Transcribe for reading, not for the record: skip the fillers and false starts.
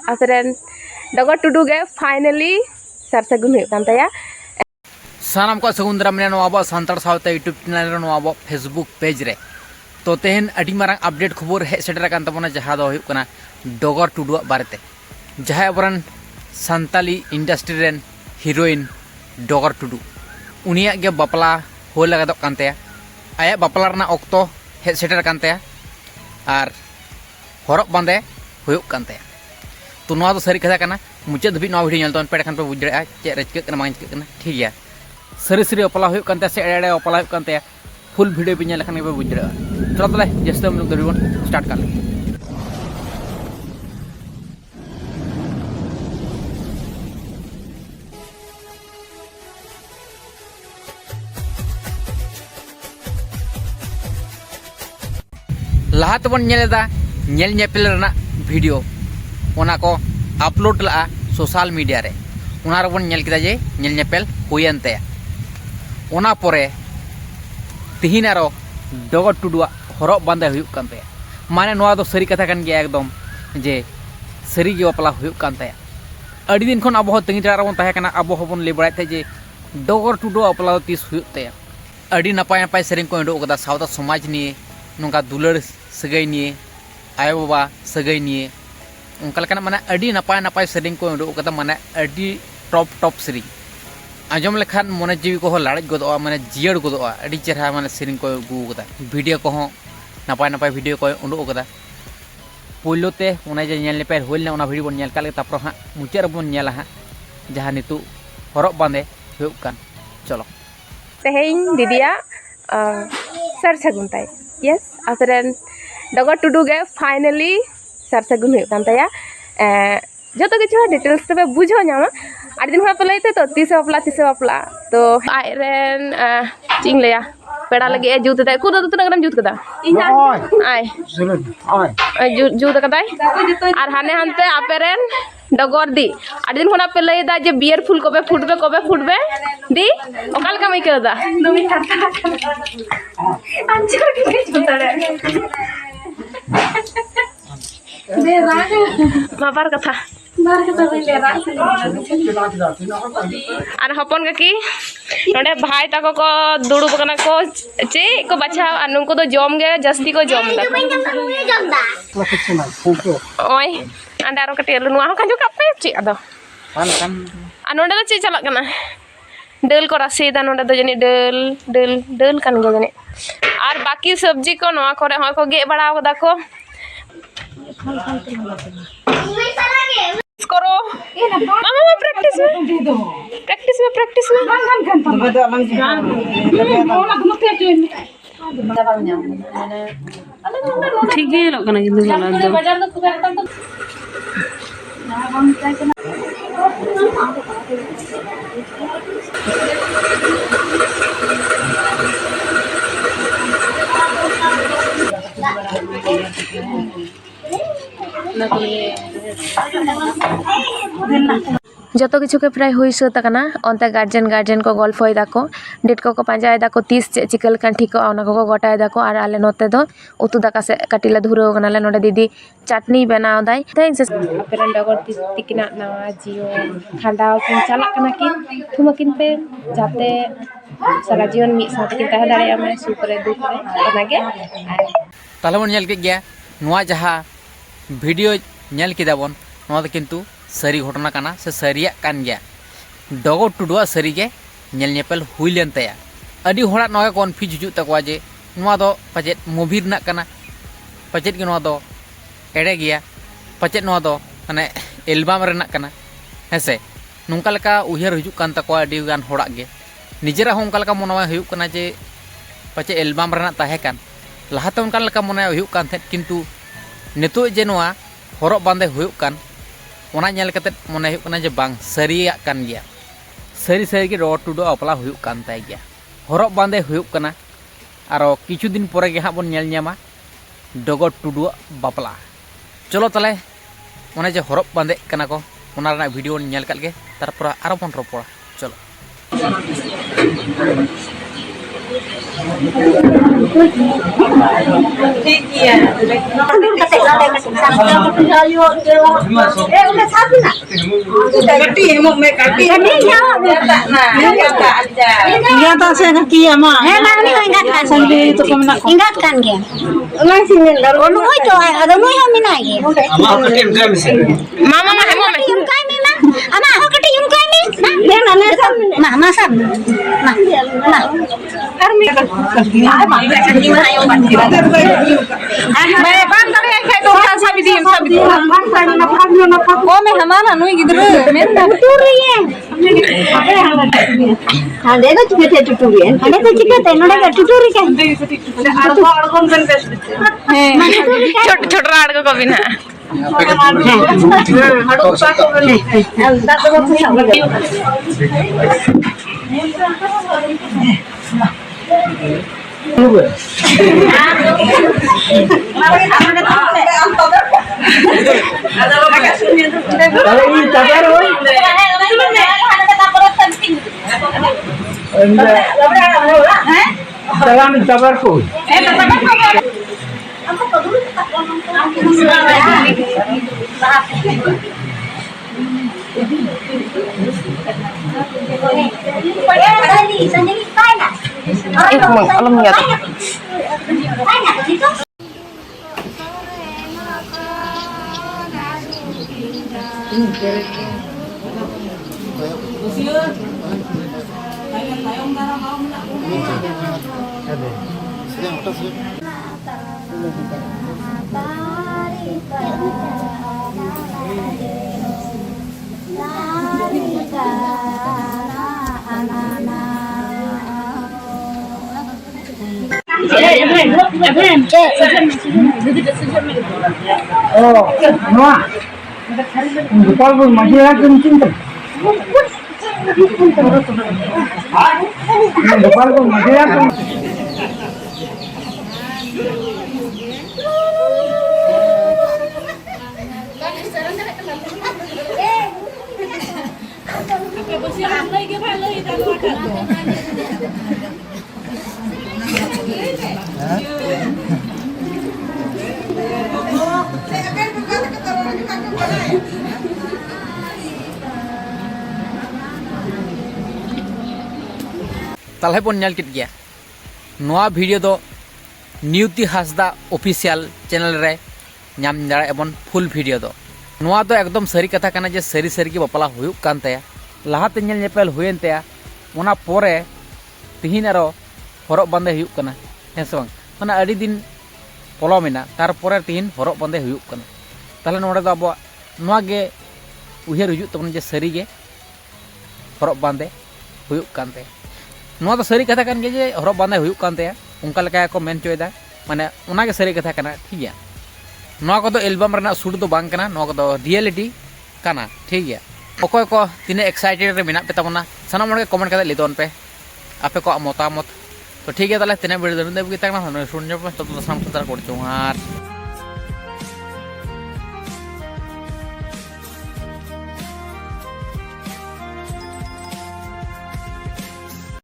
आपेरेन डगर टुडू गे फाइनली सरसगुन हुई कान तया सानाम को सगुंदरा मेने नो आबो सांतार सावते यूट्यूब चैनल रे नो आबो फेसबुक पेज रे तो तेहन अडी मारंग अपडेट खबर हे सेटर कान तबोना जहां दो हुई कना डगर टुडू बारेते जहां अबरन सांताली इंडस्ट्री रेन हीरोइन डगर टुडू उनिया गे बापला हो लगा दो कानते आया बापला रना ऑक्तो हे सेटर कानते आर हरक बांदे हुई कानते तो नवा तो सरी कथा कना मुचाद धबी नवा वीडियो नेलतोन पेड़ खान पे बुझ दड़े चे रचक कना मांग चिक कना ठीक गया सरी सरी अपला हुई कानते से एड़े अपला हुई कानते फुल वीडियो पे नेल खान पे बुझ दड़े चलो तले जैसे हम लोग दरिबन स्टार्ट कर ले लहा तबन नेलेदा नेल नेपेल रना वीडियो ओना को अपलोड ला सोशल मीडिया रे ओना रे बन नेल किदा जे नेल नेपेल हुयनते ओना परे तिहिन आरो डगर टुडुआ हरक बांदे हुयुक कानते माने नोआ दो सरी कथा कान गया एकदम जे सरी गे बापला हुयुक कानते अडी दिन खन अबो तंगी तारा बन ताहे काना अबो हबन ले बड़ाय थे जे डगर टुडुआ बापला तीस हुयुक ते अडी नपाय नपाय सेरिंग को उडुक कदा सावता समाज निये नोंका दुलर सगै निये आयो बाबा सगै निये उनका लेकिन माने अडी नपाय नपाय सेरिंग को उडुक कदा माने अडी टॉप टॉप सेरिंग आजम लेखान मने जीवी को लाड़ गदोआ माने जियड़ गदोआ अडी चेहरा माने सेरिंग को गु कदा वीडियो को नपाय नपाय वीडियो को उडुक कदा पोलोते उना जे नेल नेपेर होलना उना वीडियो बन नेल काले तापर हा मुचे रे बन नेला हा जहां नितु हरक बांदे हुयुक कान चलो तेहेन दीदिया सरसगुन ताई यस आपेरेन डगर टुडू गे फाइनली सरसगुन हुई कान तया जो तो किछु डिटेल्स तबे बुझो नामा आठ दिन पे लैते तो तीस बापला तो आयरेन चिंग लेया पेड़ा लगे जूत दे कुदा तो तना जूत कदा आय जूत कदा और हाने हानते आपेरेन डगर दी आठ दिन खना पे लैदा जे बियर फुल कबे फुटबे दी ओकाल का मई कदा बाबार कथा हपन की नोडे भाई तक को दुड़ुब कना को चे को बचा नुको तो जम गे जस्ती को जम दा ओय अंडे आरो कटे नुआ खंजो कापे चे अदो नोडे तो चे चलक कना डेल को रासेदा नोडे तो जनी डेल कान गे जनी और बाकी सब्जी को नोआ करे हो को गे बड़ा कदा को करो मामा प्रैक्टिस में ठीक है लोग कना किंतु वाला जो तो किछु के प्राय हुई सतना अंते गार्जेन को गल्फोदा को डेट को पांजादा को तीस चे चिकल कान ठीक को गोटादा को और आले नोते दो उतु दाका से कटिले धुरो कनाले नोडे दीदी चटनी बनाव दाई थैंक्स अपेरन डगर तिकिना नवा जियो खांडाव किन चला कना किन थुमकिन पे जाते सारा जीवन मी साथ किन तह दाड़े मैं सुख रे दुख रे ओनागे ताले बन नेल के गया नवा जहां वीडियो नेल किदाबन नवा तो किंतु सरी घटना काना से सरिया कान गया डगर टुडुआ सरी के नेल नेपेल हुई लेन तया अडी होड़ा नवा कन्फ्यूज हिजु तकवा जे नवा दो पचेत मूवी रना काना पचेत के नवा दो एड़े गया पचेत नवा दो माने एल्बम रना काना हेसे नोंका लेका उहियर हिजु कान तकवा अडी गान होड़ा गे निजेरा हो उनका लेका मनवा हुयुक काना जे पचे एल्बम रना ताहे कान लहाते उनका लेका मने हुयुक कान थे किंतु नितो जे नवा हरक बांदे हुयुक कान ओना नेल कते मने हुयुक काना जे बांग सरिया कान गया सरी सरी के डगर टुडू अपला हुयुक कान ताय गया हरक बांदे हुयुक काना आरो किछु दिन परे गे हा बन नेल न्यामा डगर टुडू बापला चलो तले ओने जे हरक बांदे काना को ओना रना वीडियो नेल काल गे तारपर आरो बन रोपड़ा चलो ठीक है Ingatan saya kaki ama. Nani ko ingat Sambil itu kemana? ingat kan ge onu hoy to ada no yo minai ge mama mah mama yum kai mi ma ama ho kati yum kai mi na na na sam ma sam ma har mi ai ma kati ma yo ma मैं बात कर रहे हैं तो क्या सभी दी ओ में हमारा नुई गिदर मेरे ना टूर रही है हां देखो चिकते टूरी है अरे तो चिकते नोडे का टूरी का छोट छोट राड को कभी ना alam niya तालहे बन नेल कित गया नोआ वीडियो दो नियुति हासदा ऑफिशियल चैनल रे नाम दाड़ा एबन फुल वीडियो दो नोआ दो एकदम सरी कथा कना जे सरी सरी की बपला हुयुक कान तया लाहाते नेल नेपेल हुयेन तया ओना पोरे तिहिन आरो हरक बांदे हुयुक कना हेसे बांग माने अडी दिन पलमेना तार पोरे तिहिन हरक बांदे हुयुक कना ताहले नोडे दो अब नोआ गे उहेर हुयुक तबन जे सरी गे हरक बांदे हुयुक कान तया नोआ तो सरी कथा कान गे जे हरक बांदे हुयुक कान तया उनका लेका को मेन चोयदा माने ओना गे सरी कथा काना ठीक गया नोआ को तो एल्बम रना शूट तो बांग काना नोआ को तो रियलिटी काना ठीक गया अकोय को तिने एक्साइटेड रे मेना पे तबना सनाम मोड़ के कमेंट कते लिदोन पे आपे को मतामत तो ठीक है ताले तिने वीडियो दे देबगी तकना सुन जो पे तो साम को तार कर चुहार